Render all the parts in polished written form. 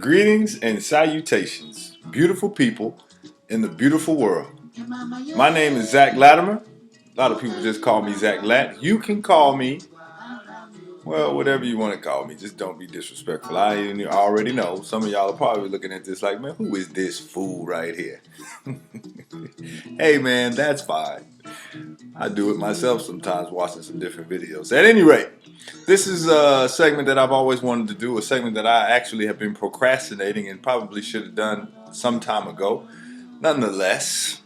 Greetings and salutations, beautiful people in the beautiful world. My name is Zach Latimer. A lot of people just call me Zach Lat. You can call me, well, whatever you want to call me. Just don't be disrespectful. I already know. Some of y'all are probably looking at this like, man, who is this fool right here? Hey, man, that's fine. I do it myself sometimes, watching some different videos. At any rate, this is a segment that I've always wanted to do, a segment that I actually have been procrastinating and probably should have done some time ago. Nonetheless,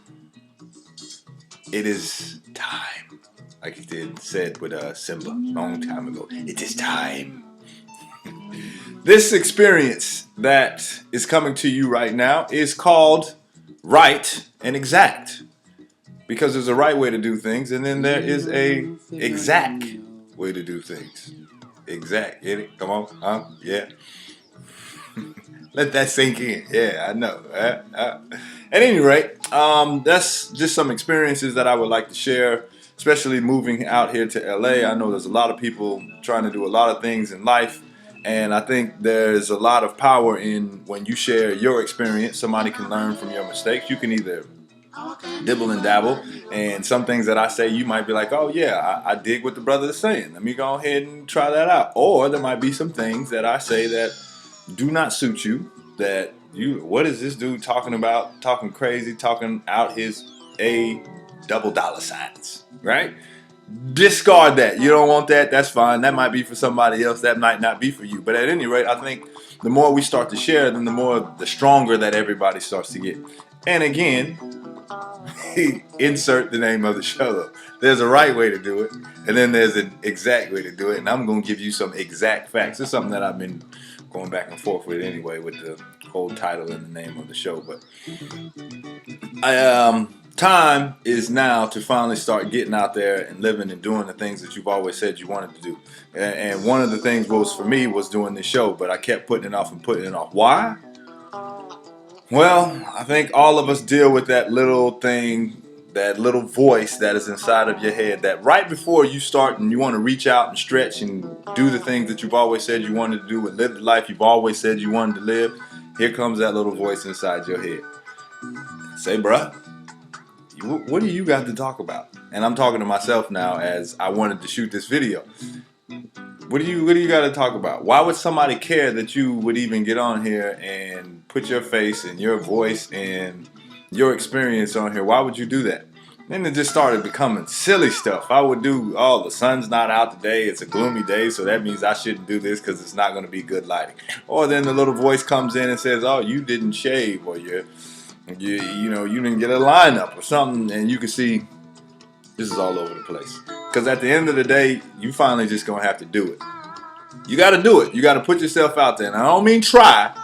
it is time, like he said with Simba a long time ago. It is time. This experience that is coming to you right now is called right and exact. Because there's a right way to do things, and then there is a exact way to do things. Exact, get it? Come on, yeah. Let that sink in. Yeah, I know. At any rate, that's just some experiences that I would like to share, especially moving out here to LA. I know there's a lot of people trying to do a lot of things in life, and I think there's a lot of power in when you share your experience. Somebody can learn from your mistakes. You can either dibble and dabble, and some things that I say you might be like, oh yeah, I dig what the brother is saying, let me go ahead and try that out. Or there might be some things that I say that do not suit you, that what is this dude talking about, talking crazy, talking out his double dollar signs, right? Discard that. You don't want that, that's fine. That might be for somebody else, that might not be for you. But at any rate, I think the more we start to share, then the stronger that everybody starts to get. And again, insert the name of the show. There's a right way to do it, and then there's an exact way to do it, and I'm going to give you some exact facts. It's something that I've been going back and forth with anyway, with the whole title and the name of the show. But time is now to finally start getting out there and living and doing the things that you've always said you wanted to do. And one of the things for me was doing this show, but I kept putting it off and putting it off. Why? Well, I think all of us deal with that little thing, that little voice that is inside of your head, that right before you start and you want to reach out and stretch and do the things that you've always said you wanted to do and live the life you've always said you wanted to live, here comes that little voice inside your head. Say, bruh, what do you got to talk about? And I'm talking to myself now as I wanted to shoot this video. What do you got to talk about? Why would somebody care that you would even get on here and put your face and your voice and your experience on here? Why would you do that? Then it just started becoming silly stuff. I would do, oh, the sun's not out today. It's a gloomy day, so that means I shouldn't do this because it's not going to be good lighting. Or then the little voice comes in and says, oh, you didn't shave, or you didn't get a lineup or something, and you can see this is all over the place. Because at the end of the day, you finally just going to have to do it. You got to do it. You got to put yourself out there. And I don't mean try,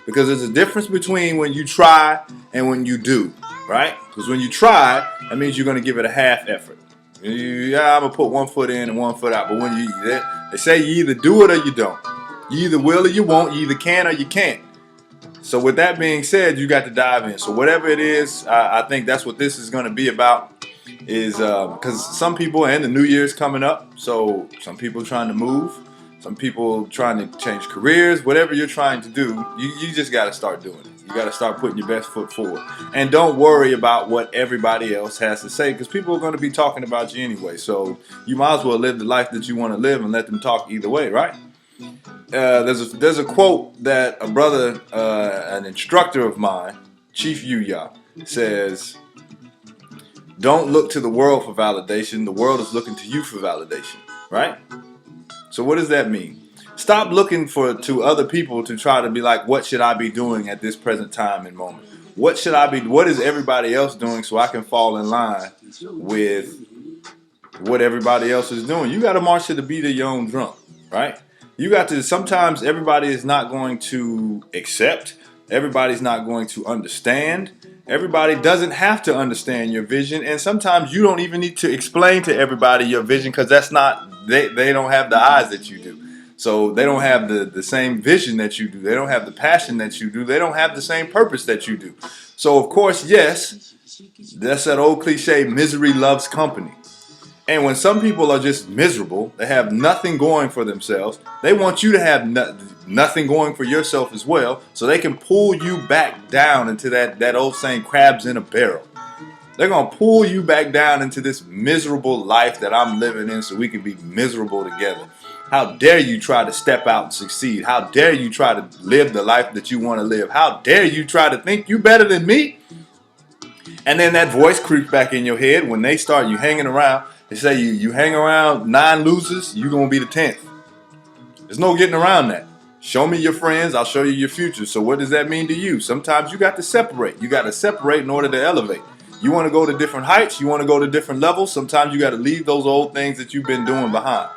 because there's a difference between when you try and when you do, right? Because when you try, that means you're going to give it a half effort. Yeah, I'm going to put 1 foot in and 1 foot out. But when they say you either do it or you don't. You either will or you won't. You either can or you can't. So with that being said, you got to dive in. So whatever it is, I think that's what this is going to be about. Is because some people, and the new year's coming up, so some people trying to move, some people trying to change careers. Whatever you're trying to do, you just got to start doing it. You got to start putting your best foot forward, and don't worry about what everybody else has to say, because people are going to be talking about you anyway. So you might as well live the life that you want to live and let them talk either way, right? There's a quote that a brother, an instructor of mine, Chief Yuya, says, don't look to the world for validation. The world is looking to you for validation, right? So what does that mean? Stop looking to other people to try to be like, what should I be doing at this present time and moment? What is everybody else doing so I can fall in line with what everybody else is doing? You got to march to the beat of your own drum, right? Sometimes everybody is not going to accept. Everybody's not going to understand. Everybody doesn't have to understand your vision, and sometimes you don't even need to explain to everybody your vision, because they don't have the eyes that you do. So they don't have the same vision that you do. They don't have the passion that you do. They don't have the same purpose that you do. So of course, yes, that's that old cliche, misery loves company. And when some people are just miserable, they have nothing going for themselves, they want you to have nothing going for yourself as well. So they can pull you back down into that old saying, crabs in a barrel. They're going to pull you back down into this miserable life that I'm living in so we can be miserable together. How dare you try to step out and succeed? How dare you try to live the life that you want to live? How dare you try to think you better than me? And then that voice creeps back in your head when they start you hanging around. They say you hang around 9 losers, you're going to be the 10th. There's no getting around that. Show me your friends, I'll show you your future. So what does that mean to you? Sometimes you got to separate. You got to separate in order to elevate. You want to go to different heights, you want to go to different levels. Sometimes you got to leave those old things that you've been doing behind.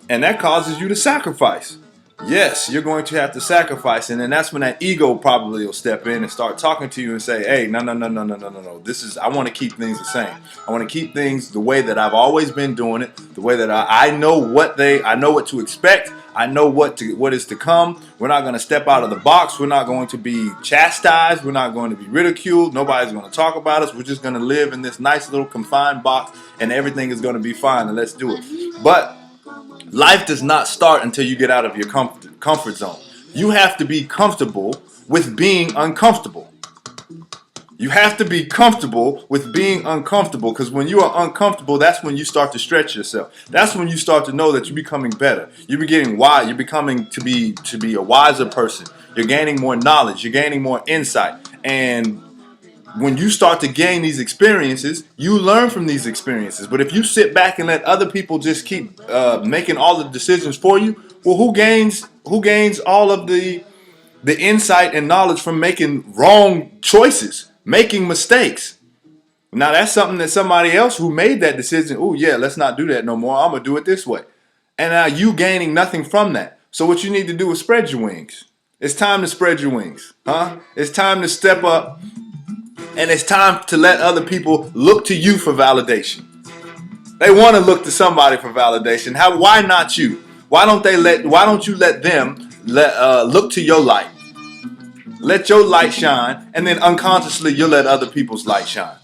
And that causes you to sacrifice. Yes, you're going to have to sacrifice, and then that's when that ego probably will step in and start talking to you and say, hey, no. I want to keep things the same. I want to keep things the way that I've always been doing it, the way that I know what to expect. I know what is to come. We're not going to step out of the box. We're not going to be chastised. We're not going to be ridiculed. Nobody's going to talk about us. We're just going to live in this nice little confined box, and everything is going to be fine, and let's do it. But life does not start until you get out of your comfort zone. You have to be comfortable with being uncomfortable. You have to be comfortable with being uncomfortable, because when you are uncomfortable, that's when you start to stretch yourself. That's when you start to know that you're becoming better. You're getting wise. You're becoming to be a wiser person. You're gaining more knowledge. You're gaining more insight. And when you start to gain these experiences, you learn from these experiences. But if you sit back and let other people just keep making all the decisions for you, well, who gains all of the insight and knowledge from making wrong choices, making mistakes? Now that's something that somebody else who made that decision, oh yeah, let's not do that no more. I'm gonna do it this way. And now you gaining nothing from that. So what you need to do is spread your wings. It's time to spread your wings, huh? It's time to step up. And it's time to let other people look to you for validation. They want to look to somebody for validation. Why not you? Why don't you let them look to your light? Let your light shine, and then unconsciously you'll let other people's light shine.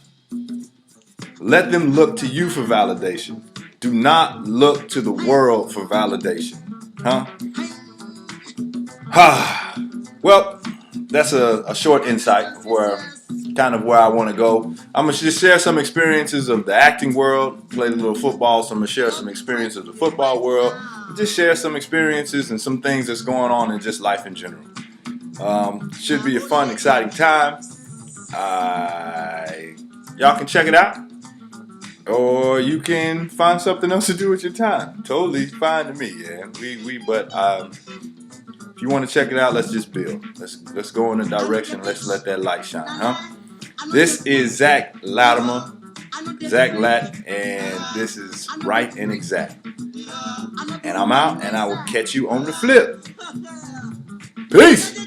Let them look to you for validation. Do not look to the world for validation. Well, that's a short insight of where I want to go. I'm going to just share some experiences of the acting world. Played a little football, so I'm going to share some experiences of the football world. Just share some experiences and some things that's going on in just life in general. Should be a fun, exciting time. Y'all can check it out. Or you can find something else to do with your time. Totally fine to me, yeah. But if you want to check it out, let's just build. Let's go in a direction. Let's let that light shine, huh? This is Zach Latimer, Zach Lat, and this is Right and Exact. And I'm out, and I will catch you on the flip. Peace.